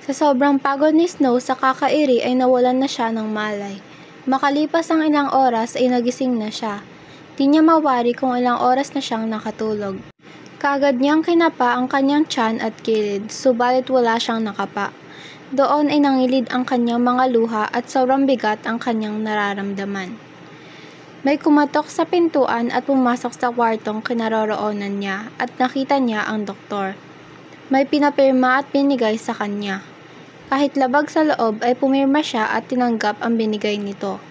Sa sobrang pagod ni Snow sa kakairi ay nawalan na siya ng malay. Makalipas ang ilang oras ay nagising na siya. Di niya mawari kung ilang oras na siyang nakatulog. Kaagad niyang kinapa ang kanyang tiyan at kilid, subalit wala siyang nakapa. Doon ay nangilid ang kanyang mga luha at sobrang bigat ang kanyang nararamdaman. May kumatok sa pintuan at pumasok sa kwartong kinaroroonan niya at nakita niya ang doktor. May pinapirma at binigay sa kanya. Kahit labag sa loob ay pumirma siya at tinanggap ang binigay nito.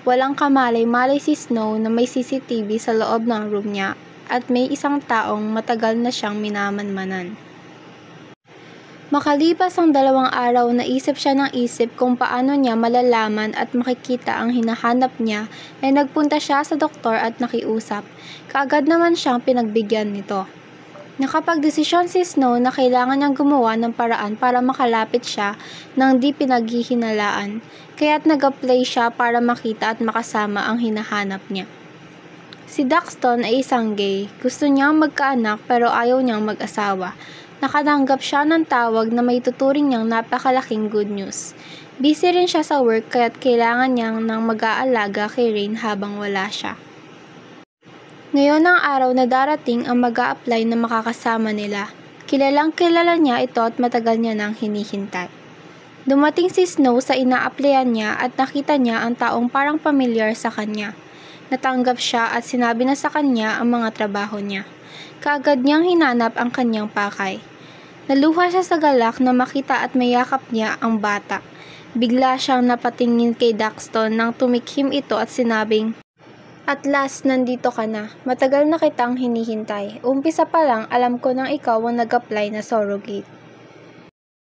Walang kamalay-malay si Snow na may CCTV sa loob ng room niya at may isang taong matagal na siyang minamanmanan. Makalipas ang 2 araw, naisip siya ng isip kung paano niya malalaman at makikita ang hinahanap niya ay nagpunta siya sa doktor at nakiusap. Kaagad naman siyang pinagbigyan nito. Nakapagdesisyon si Snow na kailangan niyang gumawa ng paraan para makalapit siya ng di pinaghihinalaan, kaya't nag-apply siya para makita at makasama ang hinahanap niya. Si Daxton ay isang gay. Gusto niyang magkaanak pero ayaw niyang mag-asawa. Nakatanggap siya ng tawag na may tuturing niyang napakalaking good news. Busy rin siya sa work kaya't kailangan niyang ng mag-aalaga kay Rain habang wala siya. Ngayon ang araw na darating ang mag-a-apply na makakasama nila. Kilalang kilala niya ito at matagal niya nang hinihintay. Dumating si Snow sa ina-applyan niya at nakita niya ang taong parang pamilyar sa kanya. Natanggap siya at sinabi na sa kanya ang mga trabaho niya. Kaagad niyang hinanap ang kanyang pakay. Naluha siya sa galak na makita at mayakap niya ang bata. Bigla siyang napatingin kay Daxton nang tumikhim ito at sinabing, "At last, nandito ka na. Matagal na kitang hinihintay. Umpisa pa lang, alam ko nang ikaw ang nag-apply na surrogate."